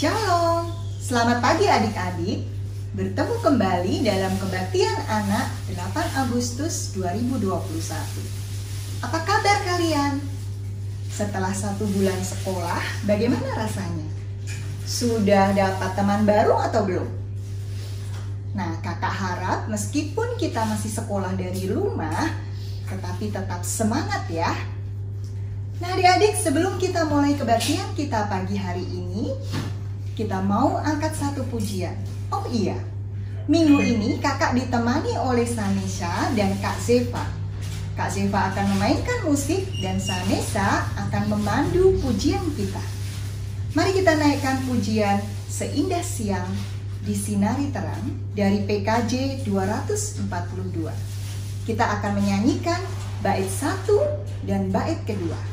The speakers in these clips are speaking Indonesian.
Shalom, selamat pagi adik-adik. Bertemu kembali dalam Kebaktian Anak 8 Agustus 2021. Apa kabar kalian? Setelah 1 bulan sekolah, bagaimana rasanya? Sudah dapat teman baru atau belum? Nah, kakak harap meskipun kita masih sekolah dari rumah, tetapi tetap semangat ya. Nah adik-adik, sebelum kita mulai kebaktian kita pagi hari ini, kita mau angkat satu pujian. Oh iya, minggu ini kakak ditemani oleh Sanesa dan Kak Zeva. Kak Zeva akan memainkan musik dan Sanesa akan memandu pujian kita. Mari kita naikkan pujian Seindah Siang Disinari Terang dari PKJ 242. Kita akan menyanyikan bait 1 dan bait kedua.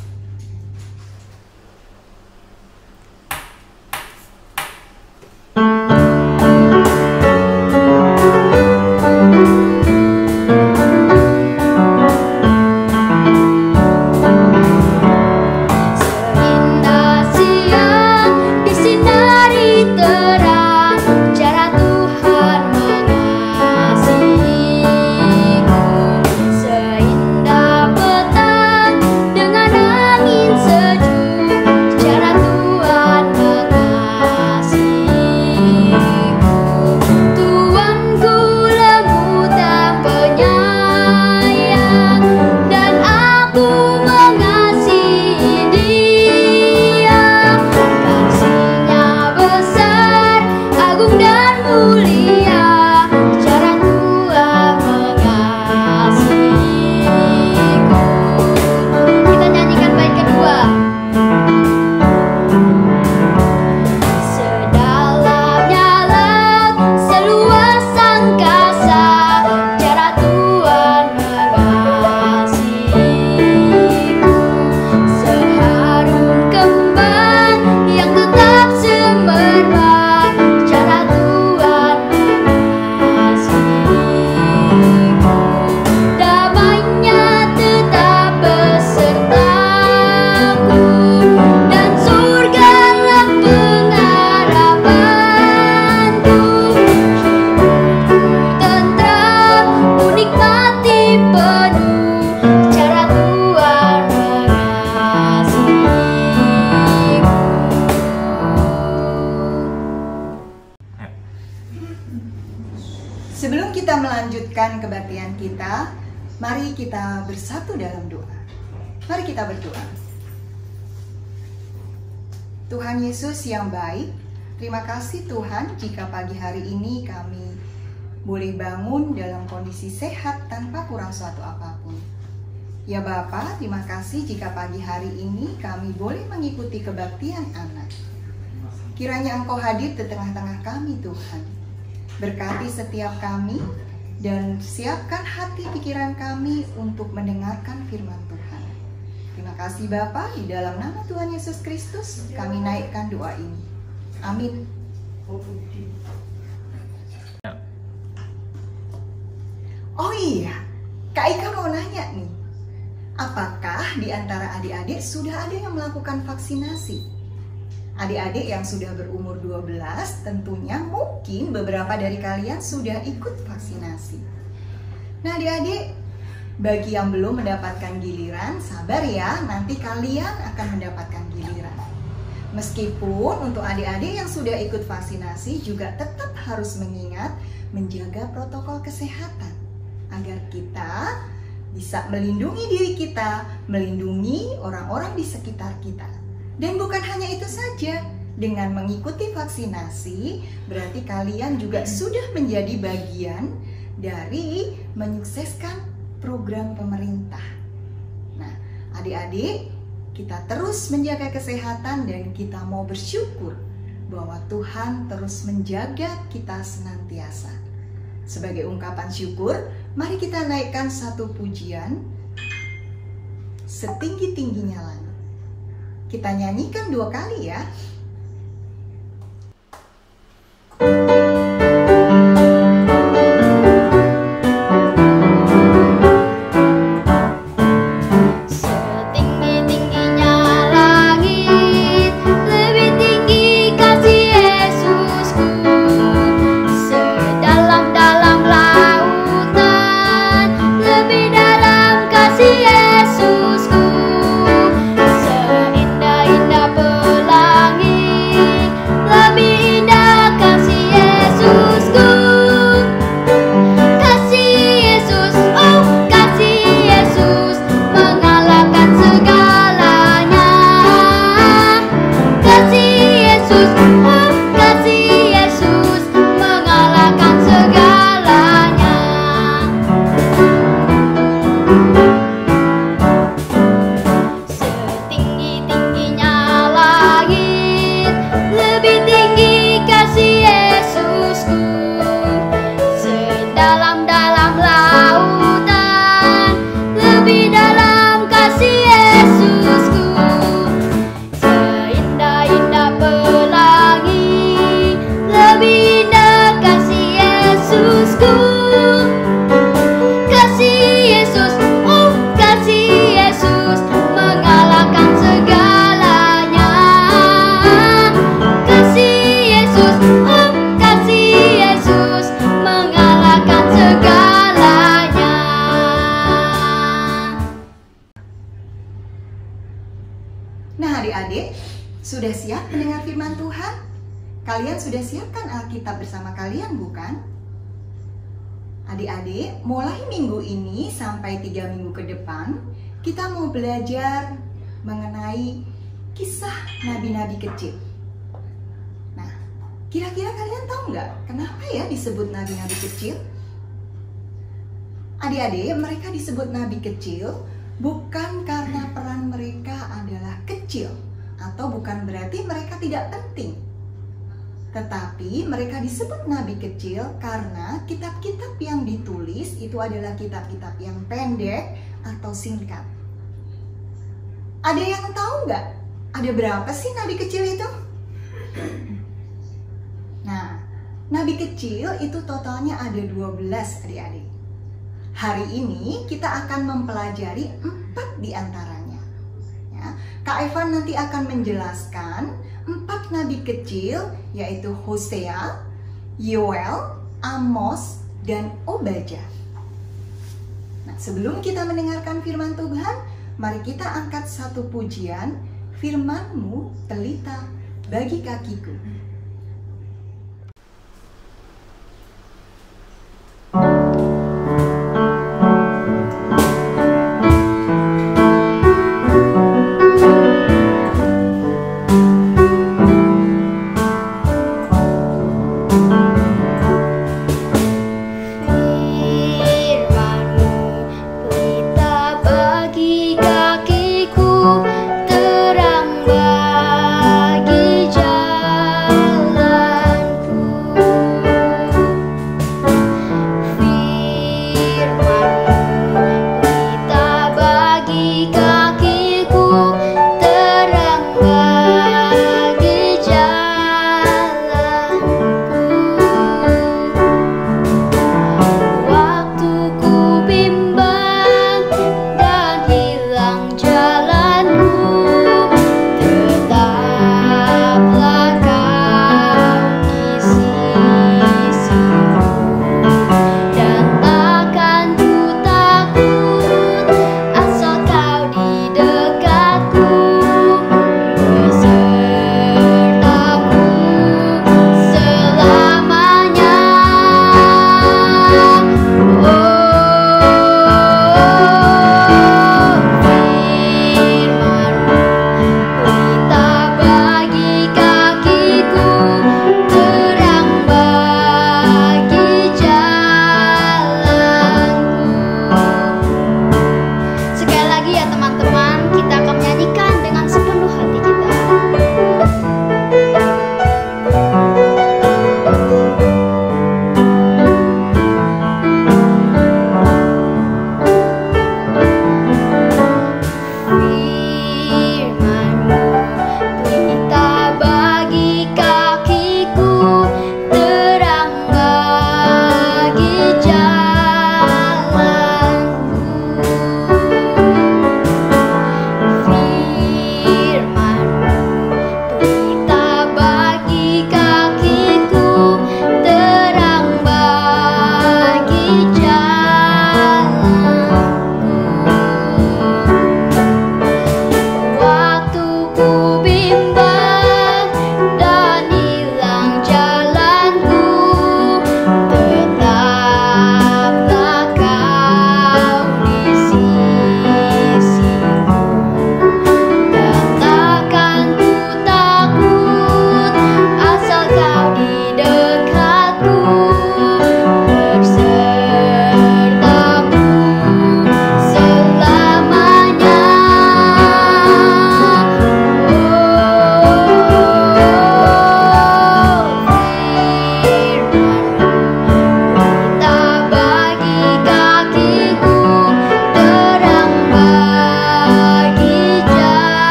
Sebelum kita melanjutkan kebaktian kita, mari kita bersatu dalam doa. Mari kita berdoa. Tuhan Yesus yang baik, terima kasih Tuhan jika pagi hari ini kami boleh bangun dalam kondisi sehat tanpa kurang suatu apapun. Ya Bapa, terima kasih jika pagi hari ini kami boleh mengikuti kebaktian anak. Kiranya Engkau hadir di tengah-tengah kami Tuhan. Berkati setiap kami dan siapkan hati pikiran kami untuk mendengarkan firman Tuhan. Terima kasih Bapa, di dalam nama Tuhan Yesus Kristus kami naikkan doa ini. Amin. Oh iya, Kak Ika mau nanya nih. Apakah di antara adik-adik sudah ada yang melakukan vaksinasi? Adik-adik yang sudah berumur 12 tentunya mungkin beberapa dari kalian sudah ikut vaksinasi. Nah adik-adik, bagi yang belum mendapatkan giliran, sabar ya, nanti kalian akan mendapatkan giliran. Meskipun untuk adik-adik yang sudah ikut vaksinasi juga tetap harus mengingat menjaga protokol kesehatan agar kita bisa melindungi diri kita, melindungi orang-orang di sekitar kita. Dan bukan hanya itu saja, dengan mengikuti vaksinasi berarti kalian juga sudah menjadi bagian dari menyukseskan program pemerintah. Nah, adik-adik, kita terus menjaga kesehatan dan kita mau bersyukur bahwa Tuhan terus menjaga kita senantiasa. Sebagai ungkapan syukur, mari kita naikkan satu pujian setinggi-tingginya langit. Kita nyanyikan 2 kali ya. Setinggi-tingginya langit, lebih tinggi kasih firman Tuhan? Kalian sudah siapkan Alkitab bersama kalian, bukan? Adik-adik, mulai minggu ini sampai 3 minggu ke depan, kita mau belajar mengenai kisah nabi-nabi kecil. Nah, kira-kira kalian tahu nggak kenapa ya disebut nabi-nabi kecil? Adik-adik, mereka disebut nabi kecil bukan karena peran mereka adalah kecil atau bukan berarti mereka tidak penting. Tetapi mereka disebut nabi kecil karena kitab-kitab yang ditulis itu adalah kitab-kitab yang pendek atau singkat. Ada yang tahu nggak? Ada berapa sih nabi kecil itu? Nah, nabi kecil itu totalnya ada 12 adik-adik. Hari ini kita akan mempelajari 4 di antaranya. Ya, Kak Evan nanti akan menjelaskan 4 nabi kecil, yaitu Hosea, Yoel, Amos, dan Obadya. Nah, sebelum kita mendengarkan firman Tuhan, mari kita angkat satu pujian, firman-Mu pelita bagi kakiku.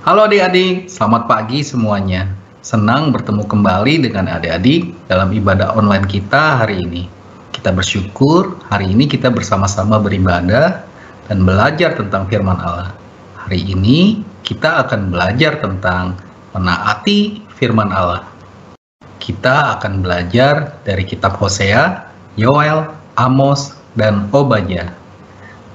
Halo adik-adik, selamat pagi semuanya. Senang bertemu kembali dengan adik-adik dalam ibadah online kita hari ini. Kita bersyukur hari ini kita bersama-sama beribadah dan belajar tentang firman Allah. Hari ini kita akan belajar tentang menaati firman Allah. Kita akan belajar dari kitab Hosea, Yoel, Amos, dan Obadya.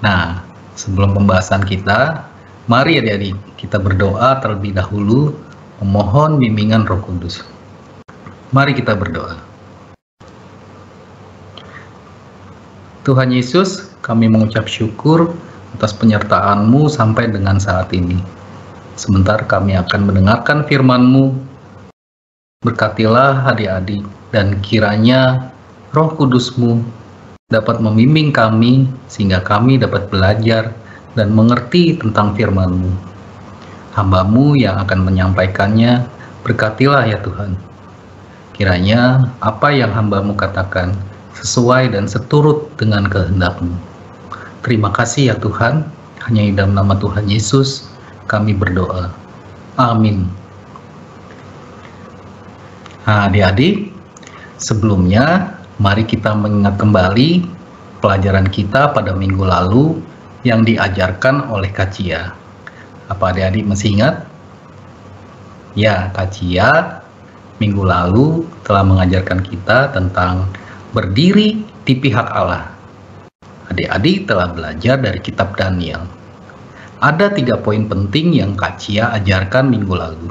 Nah, sebelum pembahasan kita, mari adik-adik kita berdoa terlebih dahulu memohon bimbingan Roh Kudus. Mari kita berdoa. Tuhan Yesus, kami mengucap syukur atas penyertaan-Mu sampai dengan saat ini. Sebentar kami akan mendengarkan firman-Mu. Berkatilah adik-adik dan kiranya Roh Kudus-Mu dapat membimbing kami sehingga kami dapat belajar dan mengerti tentang firman-Mu. Hamba-Mu yang akan menyampaikannya, berkatilah ya Tuhan. Kiranya apa yang hamba-Mu katakan sesuai dan seturut dengan kehendak-Mu. Terima kasih ya Tuhan, hanya di dalam nama Tuhan Yesus kami berdoa. Amin. Nah, adik-adik, sebelumnya mari kita mengingat kembali pelajaran kita pada minggu lalu yang diajarkan oleh Kak Cia. Apa adik-adik masih ingat? Ya, Kak Cia minggu lalu telah mengajarkan kita tentang berdiri di pihak Allah. Adik-adik telah belajar dari kitab Daniel. Ada 3 poin penting yang Kak Cia ajarkan minggu lalu.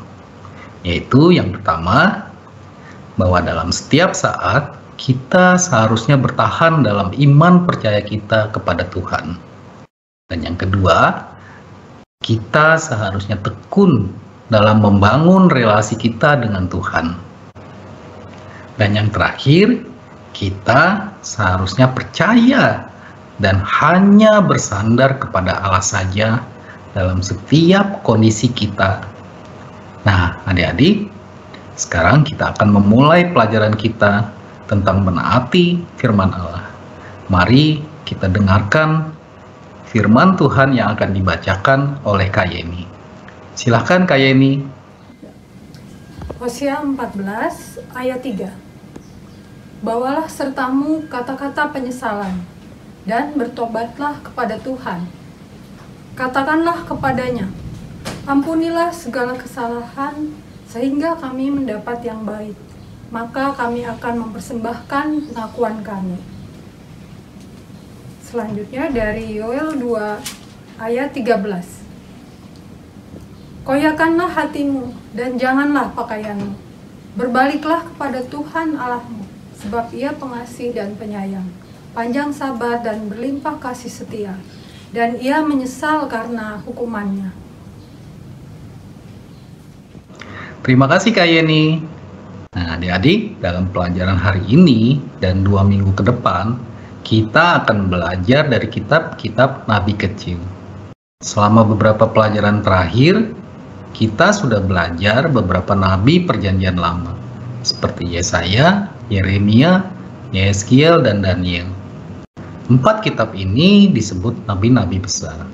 Yaitu yang pertama, bahwa dalam setiap saat kita seharusnya bertahan dalam iman percaya kita kepada Tuhan. Dan yang kedua, kita seharusnya tekun dalam membangun relasi kita dengan Tuhan. Dan yang terakhir, kita seharusnya percaya dan hanya bersandar kepada Allah saja dalam setiap kondisi kita. Nah, adik-adik, sekarang kita akan memulai pelajaran kita tentang menaati firman Allah. Mari kita dengarkan firman Tuhan yang akan dibacakan oleh Kak Yeni. Silakan Kak Yeni. Hosea 14 ayat 3. Bawalah sertamu kata-kata penyesalan dan bertobatlah kepada Tuhan. Katakanlah kepadanya, ampunilah segala kesalahan sehingga kami mendapat yang baik. Maka kami akan mempersembahkan pengakuan kami. Selanjutnya dari Yoel 2 ayat 13. Koyakanlah hatimu dan janganlah pakaianmu. Berbaliklah kepada Tuhan Allahmu, sebab Ia pengasih dan penyayang, panjang sabar dan berlimpah kasih setia, dan Ia menyesal karena hukumannya. Terima kasih Kak Yeni. Nah, adik-adik, dalam pelajaran hari ini dan 2 minggu ke depan, kita akan belajar dari kitab-kitab Nabi kecil. Selama beberapa pelajaran terakhir, kita sudah belajar beberapa Nabi Perjanjian Lama, seperti Yesaya, Yeremia, Yeskiel, dan Daniel. 4 kitab ini disebut Nabi-Nabi besar.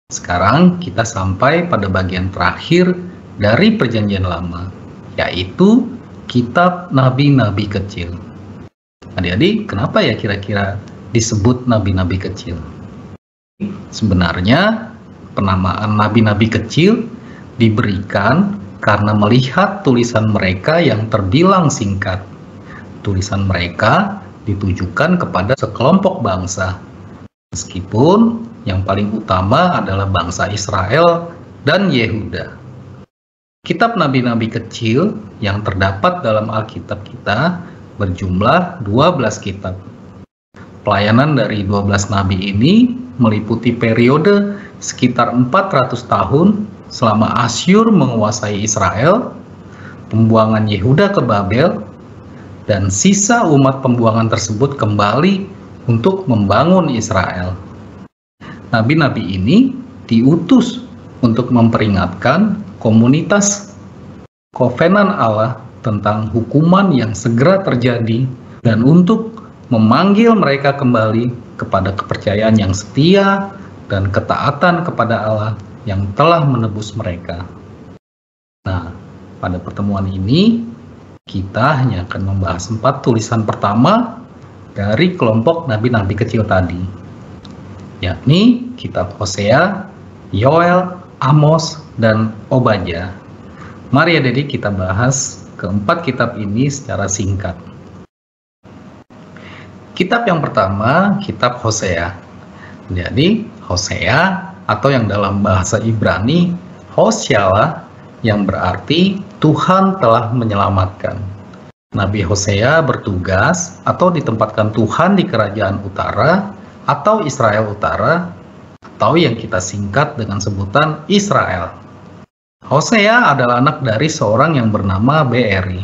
Sekarang kita sampai pada bagian terakhir dari Perjanjian Lama, yaitu kitab Nabi-Nabi kecil. Adik-adik, kenapa ya kira-kira disebut Nabi-Nabi kecil? Sebenarnya penamaan Nabi-Nabi kecil diberikan karena melihat tulisan mereka yang terbilang singkat. Tulisan mereka ditujukan kepada sekelompok bangsa, meskipun yang paling utama adalah bangsa Israel dan Yehuda. Kitab Nabi-Nabi kecil yang terdapat dalam Alkitab kita berjumlah 12 kitab. Pelayanan dari 12 nabi ini meliputi periode sekitar 400 tahun selama Asyur menguasai Israel, pembuangan Yehuda ke Babel, dan sisa umat pembuangan tersebut kembali untuk membangun Israel. Nabi-nabi ini diutus untuk memperingatkan komunitas kovenan Allah tentang hukuman yang segera terjadi dan untuk memanggil mereka kembali kepada kepercayaan yang setia dan ketaatan kepada Allah yang telah menebus mereka. Nah, pada pertemuan ini kita hanya akan membahas 4 tulisan pertama dari kelompok nabi-nabi kecil tadi, yakni kitab Hosea, Yoel, Amos, dan Obadya. Mari adik-adik kita bahas keempat kitab ini secara singkat. Kitab yang pertama, kitab Hosea. Jadi, Hosea atau yang dalam bahasa Ibrani Hosea yang berarti Tuhan telah menyelamatkan. Nabi Hosea bertugas atau ditempatkan Tuhan di kerajaan utara atau Israel utara atau yang kita singkat dengan sebutan Israel. Hosea adalah anak dari seorang yang bernama Beeri.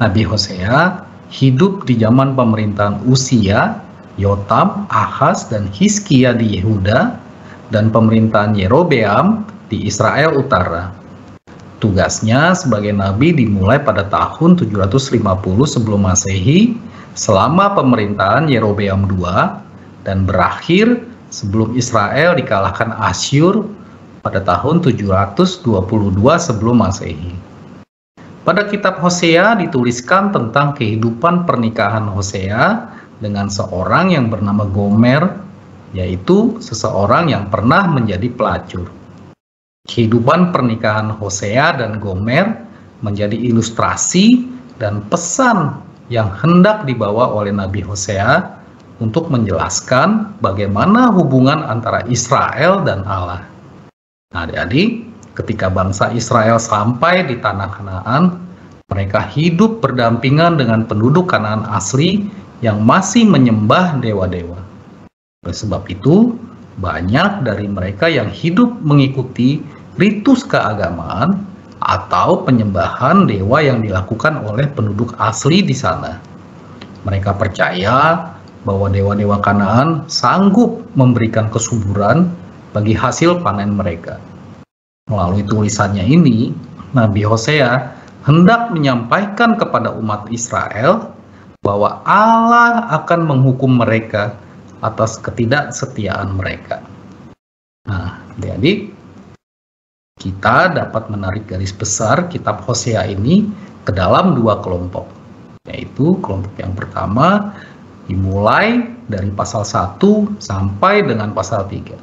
Nabi Hosea hidup di zaman pemerintahan Uzia, Yotam, Ahaz, dan Hizkia di Yehuda, dan pemerintahan Yerobeam di Israel Utara. Tugasnya sebagai nabi dimulai pada tahun 750 sebelum Masehi selama pemerintahan Yerobeam II dan berakhir sebelum Israel dikalahkan Asyur pada tahun 722 sebelum Masehi. Pada kitab Hosea dituliskan tentang kehidupan pernikahan Hosea dengan seorang yang bernama Gomer, yaitu seseorang yang pernah menjadi pelacur. Kehidupan pernikahan Hosea dan Gomer menjadi ilustrasi dan pesan yang hendak dibawa oleh Nabi Hosea untuk menjelaskan bagaimana hubungan antara Israel dan Allah. Nah, adik-adik, ketika bangsa Israel sampai di tanah Kanaan, mereka hidup berdampingan dengan penduduk Kanaan asli yang masih menyembah dewa-dewa. Oleh sebab itu, banyak dari mereka yang hidup mengikuti ritus keagamaan atau penyembahan dewa yang dilakukan oleh penduduk asli di sana. Mereka percaya bahwa dewa-dewa Kanaan sanggup memberikan kesuburan bagi hasil panen mereka. Melalui tulisannya ini, Nabi Hosea hendak menyampaikan kepada umat Israel bahwa Allah akan menghukum mereka atas ketidaksetiaan mereka. Nah, adik-adik, kita dapat menarik garis besar kitab Hosea ini ke dalam dua kelompok, yaitu kelompok yang pertama dimulai dari pasal 1 sampai dengan pasal 3.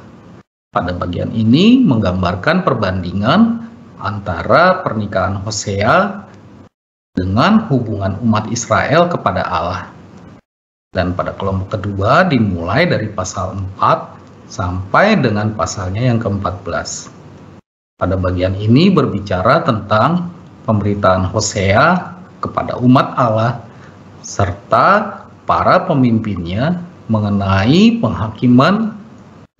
Pada bagian ini menggambarkan perbandingan antara pernikahan Hosea dengan hubungan umat Israel kepada Allah. Dan pada kelompok kedua dimulai dari pasal 4 sampai dengan pasalnya yang ke-14. Pada bagian ini berbicara tentang pemberitaan Hosea kepada umat Allah serta para pemimpinnya mengenai penghakiman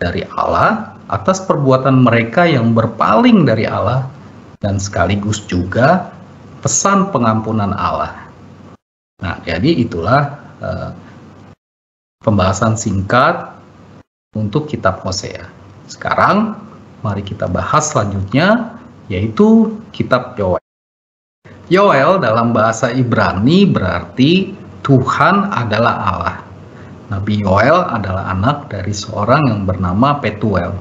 dari Allah atas perbuatan mereka yang berpaling dari Allah dan sekaligus juga pesan pengampunan Allah. Nah, jadi itulah pembahasan singkat untuk kitab Hosea. Sekarang mari kita bahas selanjutnya, yaitu kitab Yoel. Yoel dalam bahasa Ibrani berarti Tuhan adalah Allah. Nabi Yoel adalah anak dari seorang yang bernama Petuel.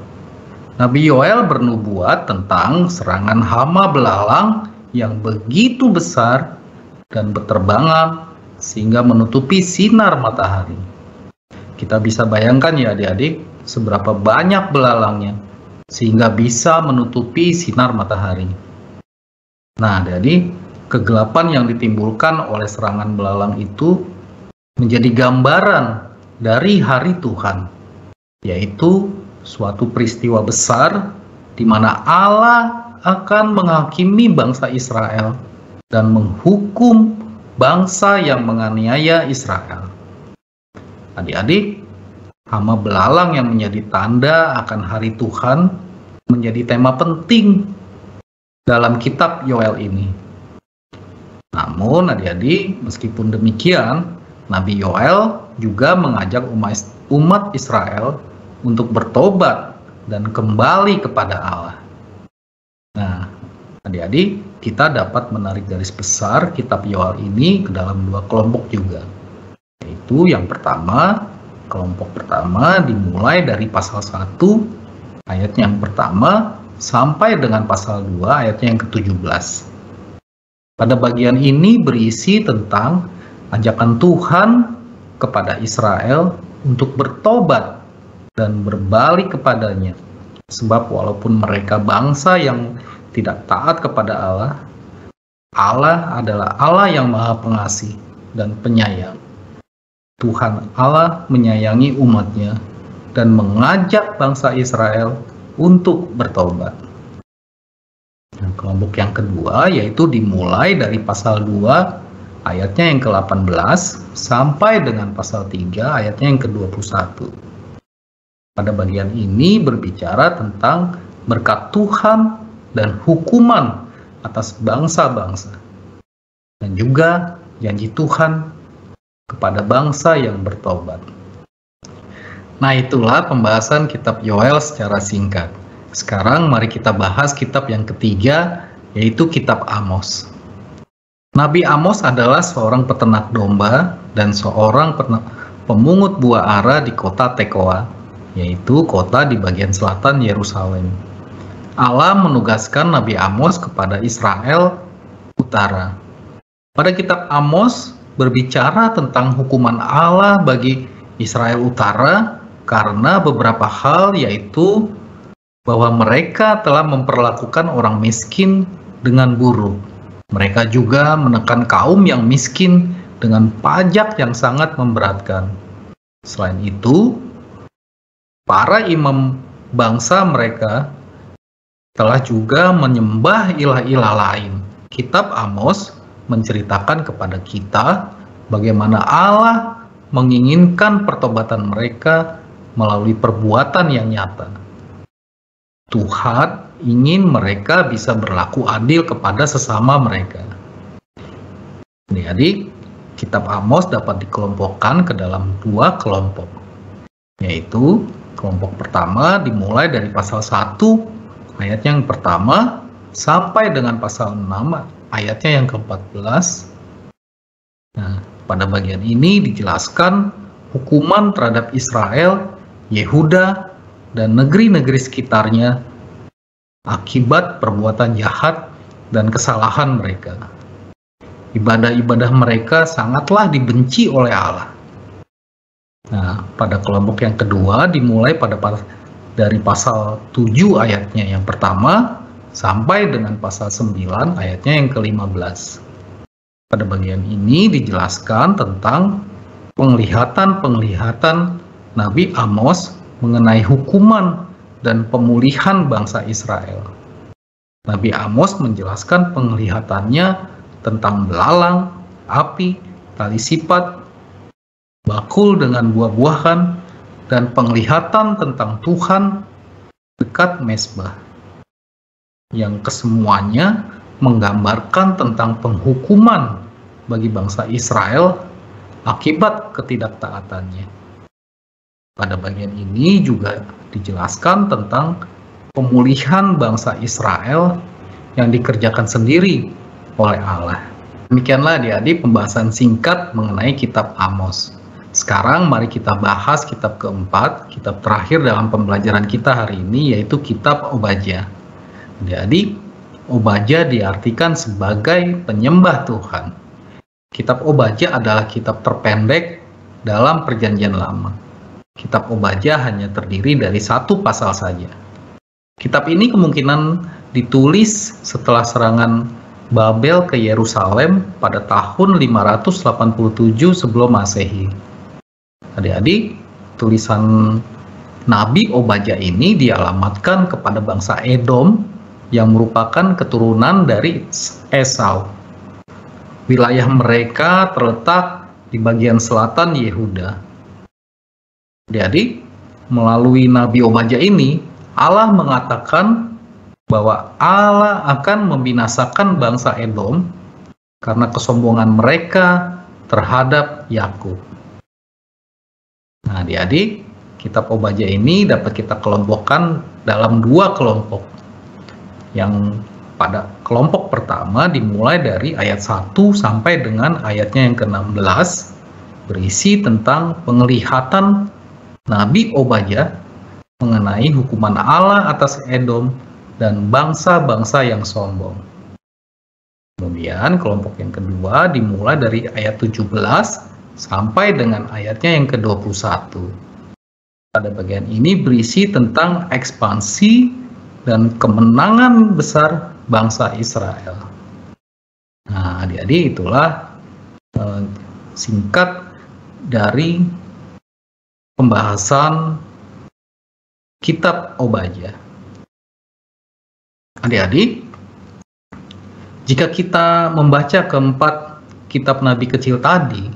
Nabi Yoel bernubuat tentang serangan hama belalang yang begitu besar dan berterbangan sehingga menutupi sinar matahari. Kita bisa bayangkan ya adik-adik, seberapa banyak belalangnya sehingga bisa menutupi sinar matahari. Nah, jadi kegelapan yang ditimbulkan oleh serangan belalang itu menjadi gambaran dari hari Tuhan, yaitu suatu peristiwa besar di mana Allah akan menghakimi bangsa Israel dan menghukum bangsa yang menganiaya Israel. Adik-adik, hama belalang yang menjadi tanda akan hari Tuhan menjadi tema penting dalam kitab Yoel ini. Namun adik-adik, meskipun demikian, Nabi Yoel juga mengajak umat Israel untuk bertobat dan kembali kepada Allah. Nah, adik-adik, kita dapat menarik garis besar kitab Yoel ini ke dalam dua kelompok juga. Yaitu yang pertama, kelompok pertama dimulai dari pasal 1 ayat yang pertama sampai dengan pasal 2 ayatnya yang ke-17. Pada bagian ini berisi tentang ajakan Tuhan kepada Israel untuk bertobat dan berbalik kepadanya. Sebab walaupun mereka bangsa yang tidak taat kepada Allah, Allah adalah Allah yang Maha Pengasih dan Penyayang. Tuhan Allah menyayangi umatnya dan mengajak bangsa Israel untuk bertobat. Nah, kelompok yang kedua yaitu dimulai dari pasal 2 ayatnya yang ke-18 sampai dengan pasal 3 ayatnya yang ke-21. Pada bagian ini berbicara tentang berkat Tuhan dan hukuman atas bangsa-bangsa, dan juga janji Tuhan kepada bangsa yang bertobat. Nah, itulah pembahasan kitab Yoel secara singkat. Sekarang mari kita bahas kitab yang ketiga, yaitu kitab Amos. Nabi Amos adalah seorang peternak domba dan seorang pemungut buah ara di kota Tekoa, yaitu kota di bagian selatan Yerusalem. Allah menugaskan Nabi Amos kepada Israel Utara. Pada kitab Amos berbicara tentang hukuman Allah bagi Israel Utara karena beberapa hal, yaitu bahwa mereka telah memperlakukan orang miskin dengan buruk. Mereka juga menekan kaum yang miskin dengan pajak yang sangat memberatkan. Selain itu, para imam bangsa mereka telah juga menyembah ilah-ilah lain. Kitab Amos menceritakan kepada kita bagaimana Allah menginginkan pertobatan mereka melalui perbuatan yang nyata. Tuhan ingin mereka bisa berlaku adil kepada sesama mereka. Jadi, kitab Amos dapat dikelompokkan ke dalam dua kelompok, yaitu kelompok pertama dimulai dari pasal 1 ayatnya yang pertama sampai dengan pasal 6 ayatnya yang ke-14. Nah, pada bagian ini dijelaskan hukuman terhadap Israel, Yehuda, dan negeri-negeri sekitarnya akibat perbuatan jahat dan kesalahan mereka. Ibadah-ibadah mereka sangatlah dibenci oleh Allah. Nah, pada kelompok yang kedua dimulai dari pasal 7 ayatnya yang pertama sampai dengan pasal 9 ayatnya yang ke-15. Pada bagian ini dijelaskan tentang penglihatan-penglihatan Nabi Amos mengenai hukuman dan pemulihan bangsa Israel. Nabi Amos menjelaskan penglihatannya tentang belalang, api, tali sifat, bakul dengan buah-buahan, dan penglihatan tentang Tuhan dekat mezbah, yang kesemuanya menggambarkan tentang penghukuman bagi bangsa Israel akibat ketidaktaatannya. Pada bagian ini juga dijelaskan tentang pemulihan bangsa Israel yang dikerjakan sendiri oleh Allah. Demikianlah adik-adik pembahasan singkat mengenai kitab Amos. Sekarang mari kita bahas kitab keempat, kitab terakhir dalam pembelajaran kita hari ini, yaitu kitab Obadya. Adik-adik, Obadya diartikan sebagai penyembah Tuhan. Kitab Obadya adalah kitab terpendek dalam Perjanjian Lama. Kitab Obadya hanya terdiri dari satu pasal saja. Kitab ini kemungkinan ditulis setelah serangan Babel ke Yerusalem pada tahun 587 sebelum Masehi. Adik-adik, tulisan Nabi Obadya ini dialamatkan kepada bangsa Edom yang merupakan keturunan dari Esau. Wilayah mereka terletak di bagian selatan Yehuda. Jadi, melalui Nabi Obadya ini, Allah mengatakan bahwa Allah akan membinasakan bangsa Edom karena kesombongan mereka terhadap Yakub. Nah, adik-adik, kitab Obadya ini dapat kita kelompokkan dalam dua kelompok. Yang pada kelompok pertama dimulai dari ayat 1 sampai dengan ayatnya yang ke-16, berisi tentang penglihatan Nabi Obadya mengenai hukuman Allah atas Edom dan bangsa-bangsa yang sombong. Kemudian kelompok yang kedua dimulai dari ayat 17 sampai dengan ayatnya yang ke-21. Pada bagian ini berisi tentang ekspansi dan kemenangan besar bangsa Israel. Nah, adik-adik, itulah singkat dari pembahasan kitab Obadya. Adik-adik, jika kita membaca keempat kitab nabi kecil tadi,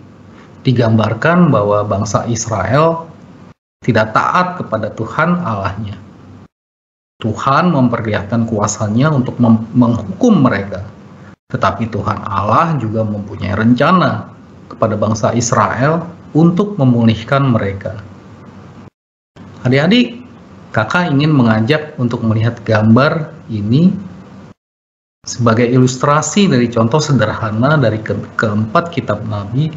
digambarkan bahwa bangsa Israel tidak taat kepada Tuhan Allahnya. Tuhan memperlihatkan kuasanya untuk menghukum mereka. Tetapi Tuhan Allah juga mempunyai rencana kepada bangsa Israel untuk memulihkan mereka. Adik-adik, kakak ingin mengajak untuk melihat gambar ini sebagai ilustrasi dari contoh sederhana dari keempat kitab nabi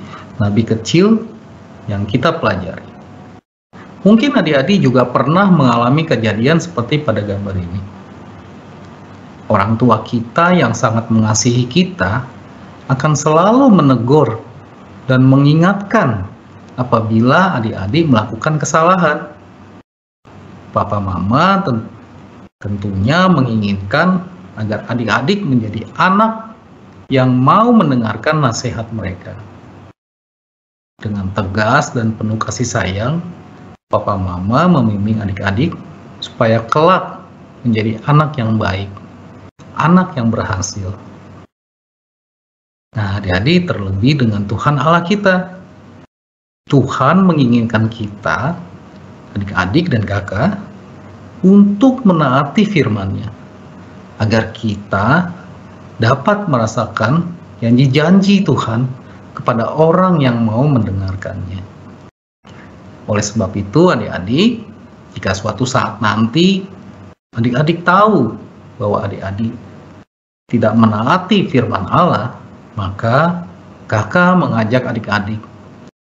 kecil yang kita pelajari. Mungkin adik-adik juga pernah mengalami kejadian seperti pada gambar ini. Orang tua kita yang sangat mengasihi kita akan selalu menegur dan mengingatkan apabila adik-adik melakukan kesalahan. Papa mama tentunya menginginkan agar adik-adik menjadi anak yang mau mendengarkan nasihat mereka. Dengan tegas dan penuh kasih sayang, Papa Mama membimbing adik-adik supaya kelak menjadi anak yang baik, anak yang berhasil. Nah, adik-adik, terlebih dengan Tuhan Allah kita. Tuhan menginginkan kita, adik-adik dan kakak, untuk menaati firman-Nya, agar kita dapat merasakan janji-janji Tuhan kepada orang yang mau mendengarkannya. Oleh sebab itu, adik-adik, jika suatu saat nanti adik-adik tahu bahwa adik-adik tidak menaati firman Allah, maka kakak mengajak adik-adik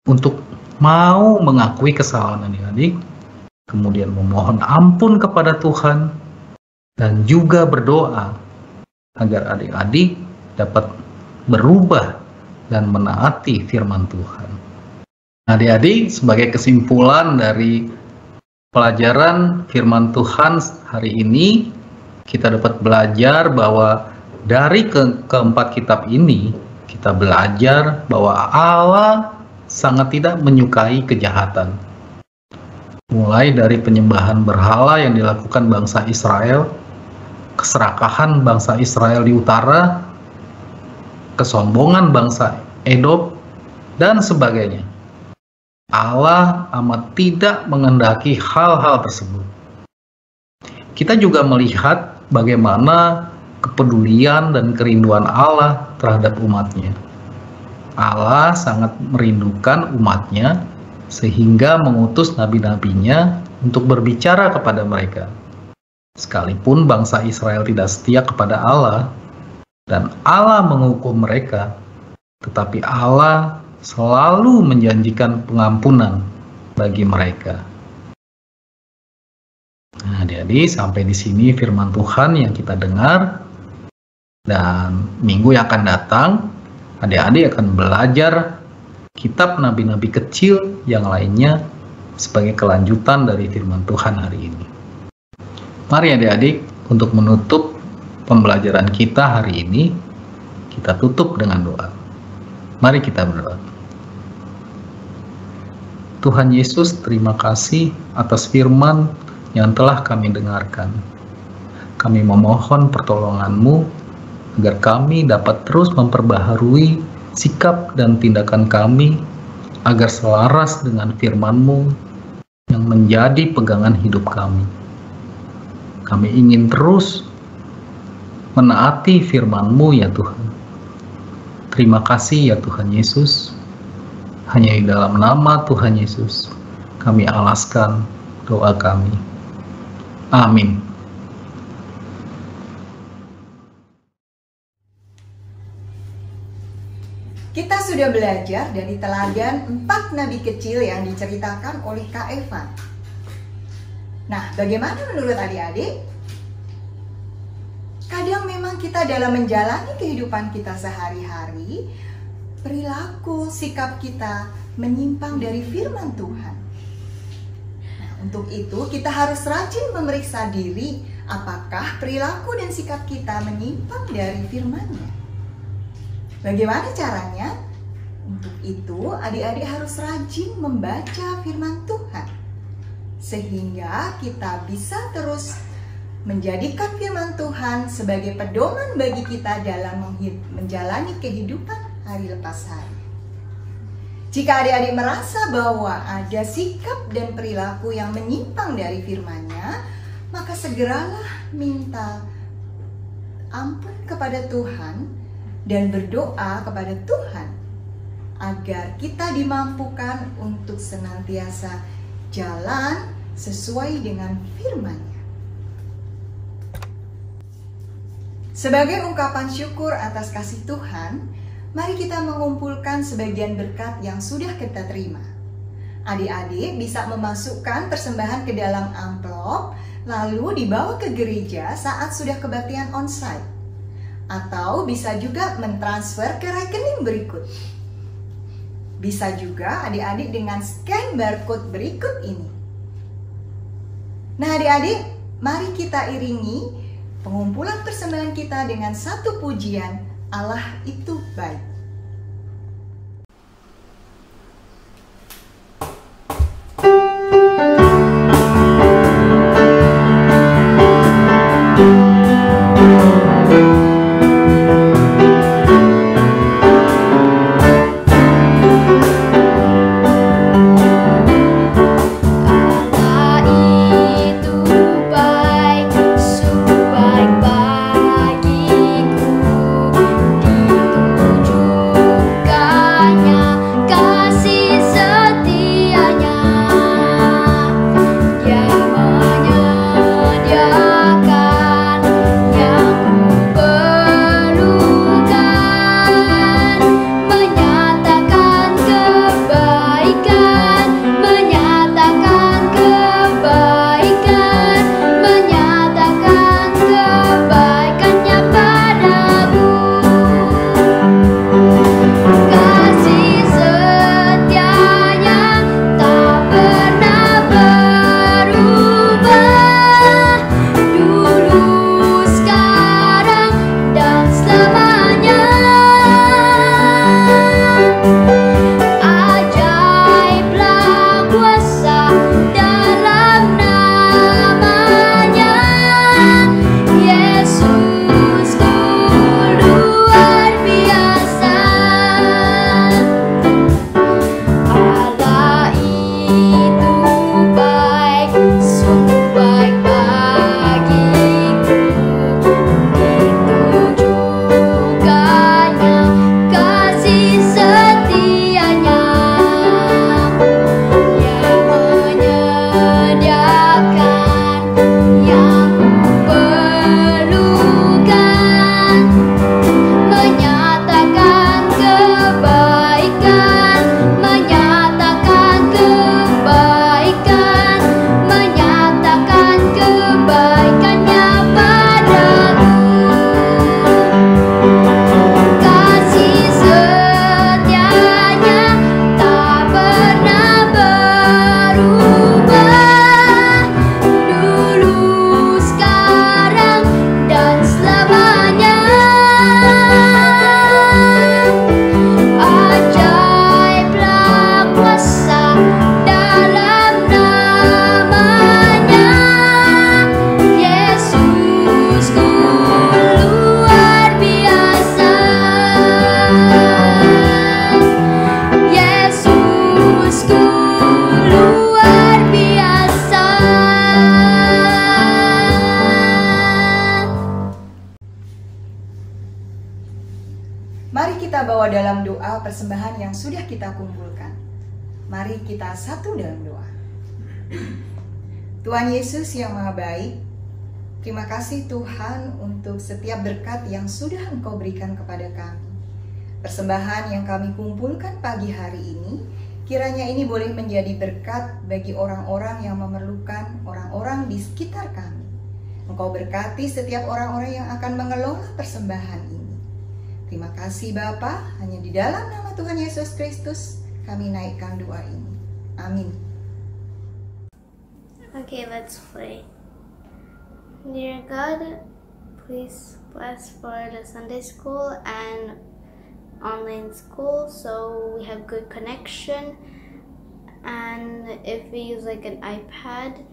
untuk mau mengakui kesalahan adik-adik, kemudian memohon ampun kepada Tuhan, dan juga berdoa agar adik-adik dapat berubah dan menaati firman Tuhan. Adik-adik, sebagai kesimpulan dari pelajaran firman Tuhan hari ini, kita dapat belajar bahwa dari keempat kitab ini, kita belajar bahwa Allah sangat tidak menyukai kejahatan. Mulai dari penyembahan berhala yang dilakukan bangsa Israel, keserakahan bangsa Israel di utara, kesombongan bangsa Edom, dan sebagainya. Allah amat tidak menghendaki hal-hal tersebut. Kita juga melihat bagaimana kepedulian dan kerinduan Allah terhadap umatnya. Allah sangat merindukan umatnya sehingga mengutus nabi-nabinya untuk berbicara kepada mereka. Sekalipun bangsa Israel tidak setia kepada Allah dan Allah menghukum mereka, tetapi Allah selalu menjanjikan pengampunan bagi mereka. Nah, adik-adik, sampai di sini firman Tuhan yang kita dengar. Dan minggu yang akan datang, adik-adik akan belajar kitab nabi-nabi kecil yang lainnya sebagai kelanjutan dari firman Tuhan hari ini. Mari adik-adik, untuk menutup pembelajaran kita hari ini, kita tutup dengan doa. Mari kita berdoa. Tuhan Yesus, terima kasih atas firman yang telah kami dengarkan. Kami memohon pertolongan-Mu agar kami dapat terus memperbaharui sikap dan tindakan kami agar selaras dengan firman-Mu yang menjadi pegangan hidup kami. Kami ingin terus menaati firman-Mu ya Tuhan. Terima kasih ya Tuhan Yesus. Hanya di dalam nama Tuhan Yesus kami alaskan doa kami. Amin. Kita sudah belajar dari teladan 4 nabi kecil yang diceritakan oleh Kak Eva. Nah, bagaimana menurut adik-adik? Kadang memang kita dalam menjalani kehidupan kita sehari-hari, perilaku, sikap kita menyimpang dari firman Tuhan. Nah, untuk itu kita harus rajin memeriksa diri apakah perilaku dan sikap kita menyimpang dari firman-Nya. Bagaimana caranya? Untuk itu adik-adik harus rajin membaca firman Tuhan. sehingga kita bisa terus menjadikan firman Tuhan sebagai pedoman bagi kita dalam menjalani kehidupan hari lepas hari. Jika adik-adik merasa bahwa ada sikap dan perilaku yang menyimpang dari firman-Nya, maka segeralah minta ampun kepada Tuhan dan berdoa kepada Tuhan agar kita dimampukan untuk senantiasa jalan sesuai dengan firman-Nya. Sebagai ungkapan syukur atas kasih Tuhan, mari kita mengumpulkan sebagian berkat yang sudah kita terima. Adik-adik bisa memasukkan persembahan ke dalam amplop, lalu dibawa ke gereja saat sudah kebaktian onsite. Atau bisa juga mentransfer ke rekening berikut. Bisa juga adik-adik dengan scan barcode berikut ini. Nah adik-adik, mari kita iringi pengumpulan persembahan kita dengan satu pujian, Allah itu baik. Mari kita bawa dalam doa persembahan yang sudah kita kumpulkan. Mari kita satu dalam doa. Tuhan Yesus yang Maha Baik, terima kasih Tuhan untuk setiap berkat yang sudah Engkau berikan kepada kami. Persembahan yang kami kumpulkan pagi hari ini, kiranya ini boleh menjadi berkat bagi orang-orang yang memerlukan, orang-orang di sekitar kami. Engkau berkati setiap orang-orang yang akan mengelola persembahan ini. Terima kasih Bapa, hanya di dalam nama Tuhan Yesus Kristus kami naikkan doa ini. Amin. Okay, let's pray. Dear God, please bless for the Sunday school and online school so we have good connection And if we use like an iPad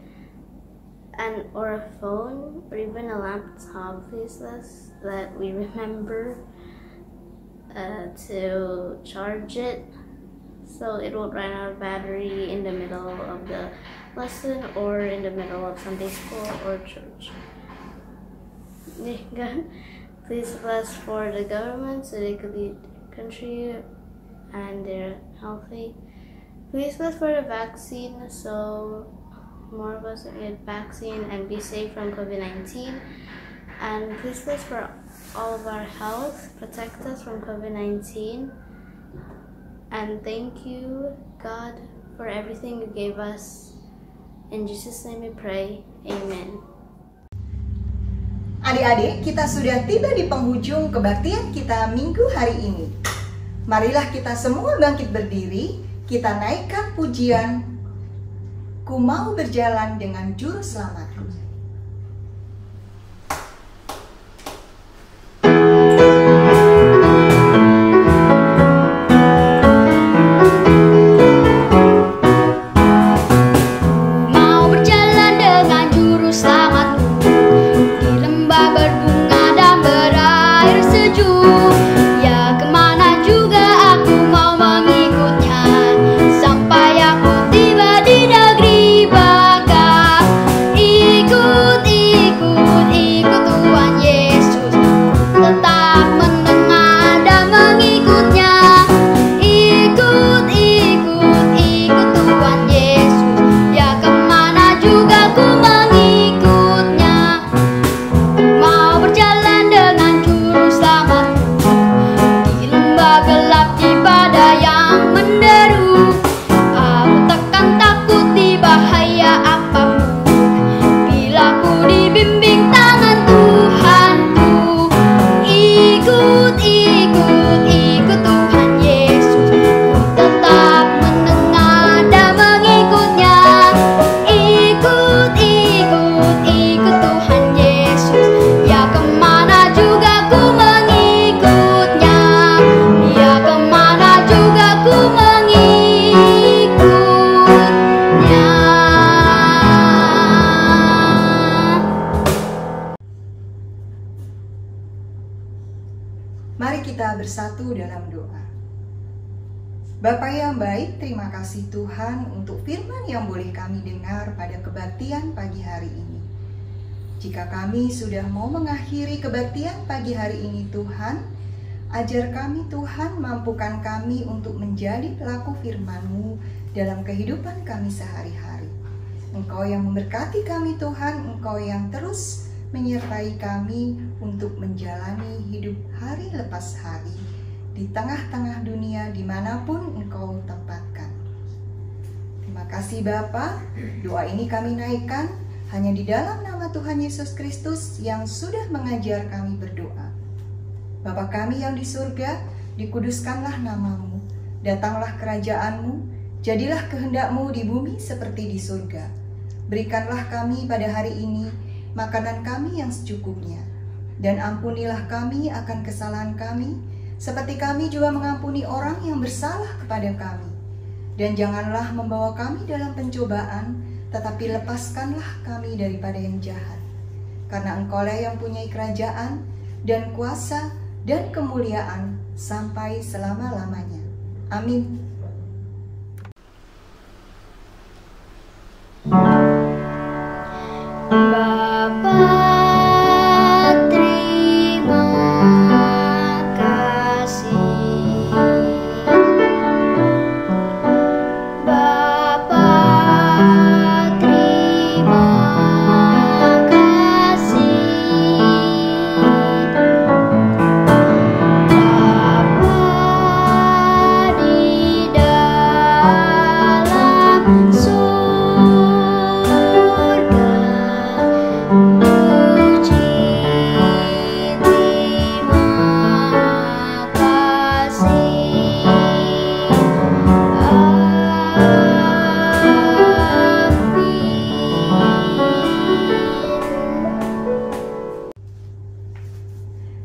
or a phone or even a laptop, please let we remember to charge it so it won't run out of battery in the middle of the lesson or in the middle of Sunday school or church. God, please bless for the government so they could lead the country and they're healthy. Please bless for the vaccine so more of us get vaccine and be safe from COVID-19. And please bless for all of our health, protect us from COVID-19. And thank you, God, for everything you gave us. In Jesus' name we pray. Amen. Adik-adik, kita sudah tiba di penghujung kebaktian kita minggu hari ini. Marilah kita semua bangkit berdiri, kita naikkan pujian, Ku mau berjalan dengan juru selamat. Mari kita bersatu dalam doa. Bapa yang baik, terima kasih Tuhan untuk firman yang boleh kami dengar pada kebaktian pagi hari ini. Jika kami sudah mau mengakhiri kebaktian pagi hari ini Tuhan, ajar kami Tuhan, mampukan kami untuk menjadi pelaku firman-Mu dalam kehidupan kami sehari-hari. Engkau yang memberkati kami Tuhan, Engkau yang terus menyertai kami untuk menjalani hidup hari lepas hari di tengah-tengah dunia dimanapun Engkau tempatkan. Terima kasih Bapa, doa ini kami naikkan hanya di dalam nama Tuhan Yesus Kristus yang sudah mengajar kami berdoa. Bapa kami yang di surga, dikuduskanlah nama-Mu, datanglah kerajaan-Mu, jadilah kehendak-Mu di bumi seperti di surga. Berikanlah kami pada hari ini makanan kami yang secukupnya, dan ampunilah kami akan kesalahan kami, seperti kami juga mengampuni orang yang bersalah kepada kami. Dan janganlah membawa kami dalam pencobaan, tetapi lepaskanlah kami daripada yang jahat. Karena Engkaulah yang punya kerajaan, dan kuasa, dan kemuliaan, sampai selama-lamanya. Amin.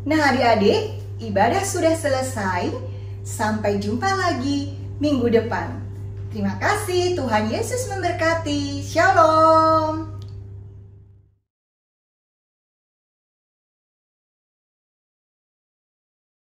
Nah adik-adik, ibadah sudah selesai. Sampai jumpa lagi minggu depan. Terima kasih, Tuhan Yesus memberkati. Shalom.